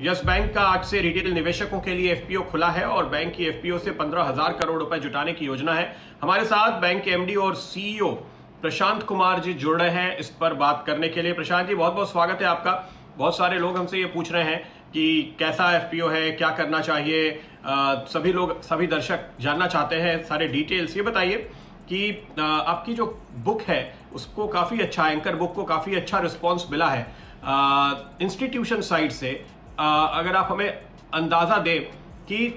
Yes bank का आज से रिटेल निवेशकों के लिए एफपीओ खुला है और बैंक की एफपीओ से 15,000 करोड़ रुपए जुटाने की योजना है। हमारे साथ बैंक के एमडी और सीईओ प्रशांत कुमार जी जुड़ रहे हैं इस पर बात करने के लिए। प्रशांत जी, बहुत बहुत स्वागत है आपका। बहुत सारे लोग हमसे ये पूछ रहे हैं कि कैसा एफपीओ है, क्या करना चाहिए। सभी दर्शक जानना चाहते हैं सारे डिटेल्स। ये बताइए कि आपकी जो बुक है उसको काफ़ी अच्छा, एंकर बुक को काफ़ी अच्छा रिस्पॉन्स मिला है इंस्टीट्यूशन साइड से। अगर आप हमें अंदाजा दें कि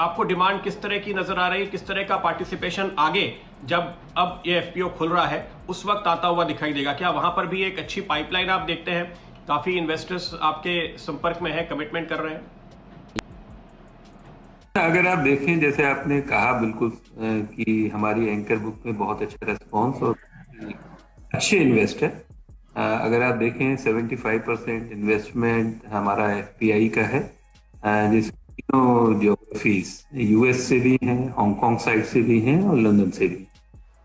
आपको डिमांड किस तरह की नजर आ रही है, किस तरह का पार्टिसिपेशन आगे जब अब ये एफपीओ खुल रहा है उस वक्त आता हुआ दिखाई देगा, क्या वहां पर भी एक अच्छी पाइपलाइन आप देखते हैं? काफी इन्वेस्टर्स आपके संपर्क में है, कमिटमेंट कर रहे हैं? अगर आप देखें, जैसे आपने कहा बिल्कुल कि हमारी एंकर बुक में बहुत अच्छा रेस्पॉन्स और अच्छे इन्वेस्टर, अगर आप देखें 75% इन्वेस्टमेंट हमारा एफपीआई का है, जिसमें तीनों ज्योग्राफीज यूएस से भी हैं, हांगकांग साइड से भी हैं और लंदन से भी,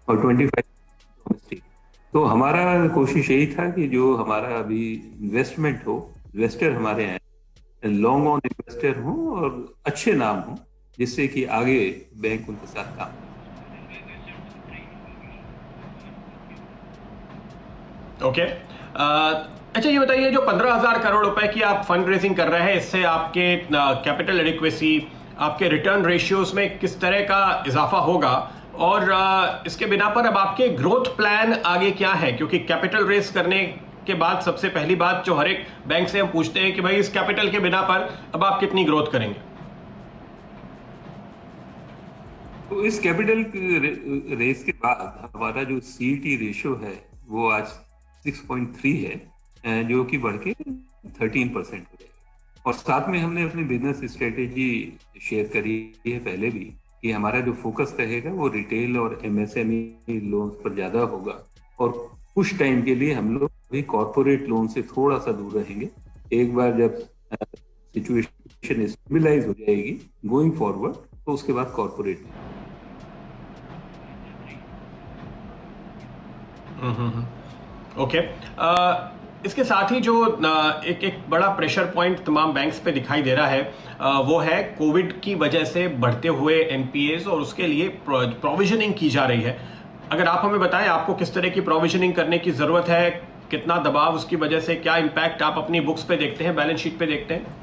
और 25 डोमेस्टिक। तो हमारा कोशिश यही था कि जो हमारा अभी इन्वेस्टमेंट हो, इन्वेस्टर हमारे यहाँ लॉन्ग ऑन इन्वेस्टर हों और अच्छे नाम हों, जिससे कि आगे बैंक उनके साथ काम। ओके। अच्छा, ये बताइए, जो 15,000 करोड़ रुपए की आप फंड रेजिंग कर रहे हैं, इससे आपके कैपिटल एडिक्वेसी, आपके रिटर्न रेशियोज में किस तरह का इजाफा होगा, और इसके बिना पर अब आपके ग्रोथ प्लान आगे क्या है? क्योंकि कैपिटल रेज करने के बाद सबसे पहली बात जो हर एक बैंक से हम पूछते हैं कि भाई इस कैपिटल के बिना पर अब आप कितनी ग्रोथ करेंगे? तो इस कैपिटल रेस के बाद हमारा जो सीईटी रेशियो है वो आज 6.3 है, जो कि बढ़ के 13% हो जाएगा। और साथ में हमने अपनी बिजनेस स्ट्रेटेजी शेयर करी है पहले भी, कि हमारा जो फोकस रहेगा वो रिटेल और एमएसएमई लोन पर ज्यादा होगा, और कुछ टाइम के लिए हम लोग भी कॉर्पोरेट लोन से थोड़ा सा दूर रहेंगे। एक बार जब सिचुएशन स्टेबलाइज हो जाएगी गोइंग फॉरवर्ड, तो उसके बाद कॉर्पोरेट। ओके। इसके साथ ही जो एक बड़ा प्रेशर पॉइंट तमाम बैंक्स पे दिखाई दे रहा है, वो है कोविड की वजह से बढ़ते हुए एनपीएस, और उसके लिए प्रोविजनिंग की जा रही है। अगर आप हमें बताएं, आपको किस तरह की प्रोविजनिंग करने की जरूरत है, कितना दबाव उसकी वजह से, क्या इंपैक्ट आप अपनी बुक्स पे देखते हैं, बैलेंस शीट पे देखते हैं?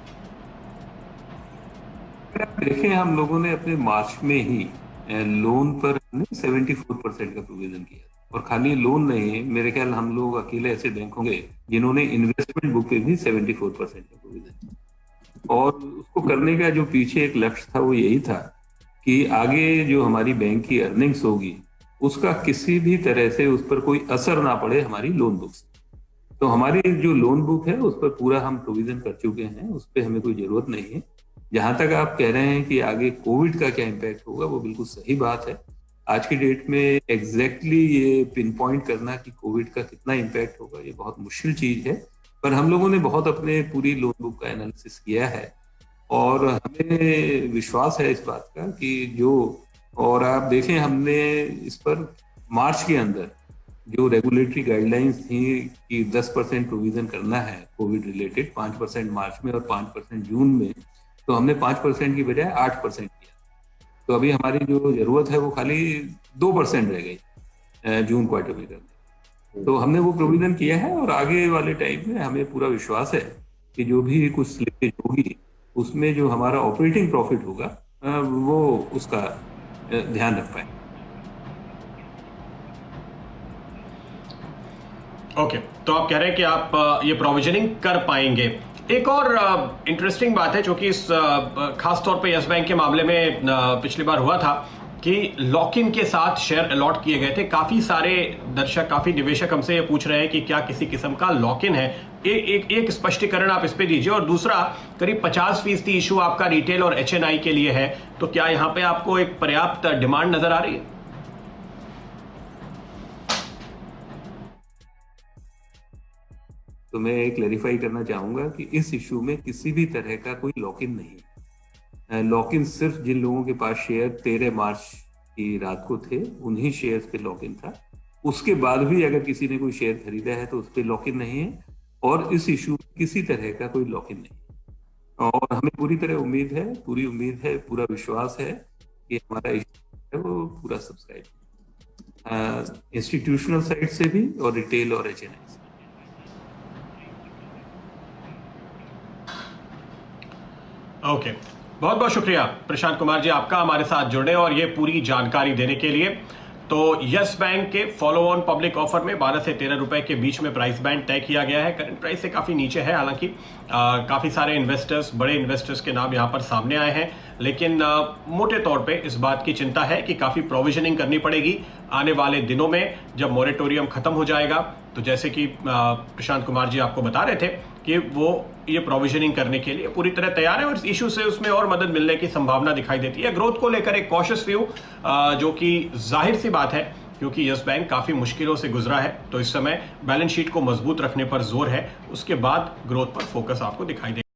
देखें, हम लोगों ने अपने मार्च में ही लोन पर 74% का प्रोविजन किया, और खाली लोन नहीं, मेरे ख्याल हम लोग अकेले ऐसे बैंक होंगे जिन्होंने इन्वेस्टमेंट बुक पे भी 74% का प्रोविजन किया। और उसको करने का जो पीछे एक लक्ष्य था वो यही था कि आगे जो हमारी बैंक की अर्निंग्स होगी उसका किसी भी तरह से उस पर कोई असर ना पड़े हमारी लोन बुक से। तो हमारी जो लोन बुक है उस पर पूरा हम प्रोविजन कर चुके हैं, उस पर हमें कोई जरूरत नहीं है। जहां तक आप कह रहे हैं कि आगे कोविड का क्या इम्पैक्ट होगा, वो बिल्कुल सही बात है। आज की डेट में एग्जैक्टली ये पिन पॉइंट करना कि कोविड का कितना इम्पैक्ट होगा, ये बहुत मुश्किल चीज है। पर हम लोगों ने बहुत अपने पूरी लोन बुक का एनालिसिस किया है, और हमें विश्वास है इस बात का कि जो, और आप देखें हमने इस पर मार्च के अंदर जो रेगुलेटरी गाइडलाइंस थी कि 10% प्रोविजन करना है कोविड रिलेटेड, 5% मार्च में और 5% जून में, तो हमने 5% की बजाय 8% किया। तो अभी हमारी जो जरूरत है वो खाली 2% रह गई जून क्वार्टर में करने। तो हमने वो प्रोविजन किया है, और आगे वाले टाइम में हमें पूरा विश्वास है कि जो भी कुछ स्लिपेज होगी उसमें जो हमारा ऑपरेटिंग प्रॉफिट होगा वो उसका ध्यान रख पाए। ओके, तो आप कह रहे हैं कि आप ये प्रोविजनिंग कर पाएंगे। एक और इंटरेस्टिंग बात है जो कि इस खास तौर पे यस बैंक के मामले में पिछली बार हुआ था कि लॉक इन के साथ शेयर अलॉट किए गए थे। काफी सारे दर्शक, काफी निवेशक हमसे ये पूछ रहे हैं कि क्या किसी किस्म का लॉक इन है? एक स्पष्टीकरण आप इस पे दीजिए। और दूसरा, करीब 50% इशू आपका रिटेल और एचएनआई के लिए है, तो क्या यहाँ पे आपको एक पर्याप्त डिमांड नजर आ रही है? तो मैं क्लैरिफाई करना चाहूंगा कि इस इशू में किसी भी तरह का कोई लॉक इन नहीं है। लॉक इन सिर्फ जिन लोगों के पास शेयर 13 मार्च की रात को थे उन्हीं शेयर्स पे लॉक इन था। उसके बाद भी अगर किसी ने कोई शेयर खरीदा है तो उस पर लॉक इन नहीं है, और इस इशू में किसी तरह का कोई लॉक इन नहीं है। और हमें पूरी उम्मीद है, पूरा विश्वास है कि हमारा इश्यू है वो पूरा सब्सक्राइब इंस्टीट्यूशनल साइड से भी और रिटेल और HNI से। ओके, बहुत बहुत शुक्रिया प्रशांत कुमार जी आपका हमारे साथ जुड़ने और ये पूरी जानकारी देने के लिए। तो यस बैंक के फॉलो ऑन पब्लिक ऑफर में 12 से 13 रुपए के बीच में प्राइस बैंड तय किया गया है। करंट प्राइस से काफी नीचे है, हालांकि काफी सारे इन्वेस्टर्स, बड़े इन्वेस्टर्स के नाम यहां पर सामने आए हैं, लेकिन मोटे तौर पे इस बात की चिंता है कि काफी प्रोविजनिंग करनी पड़ेगी आने वाले दिनों में जब मॉरेटोरियम खत्म हो जाएगा। तो जैसे कि प्रशांत कुमार जी आपको बता रहे थे कि वो ये प्रोविजनिंग करने के लिए पूरी तरह तैयार है और इस इशू से उसमें और मदद मिलने की संभावना दिखाई देती है। ग्रोथ को लेकर एक कॉशियस व्यू, जो कि जाहिर सी बात है क्योंकि यस बैंक काफी मुश्किलों से गुजरा है, तो इस समय बैलेंस शीट को मजबूत रखने पर जोर है, उसके बाद ग्रोथ पर फोकस आपको दिखाई देगा।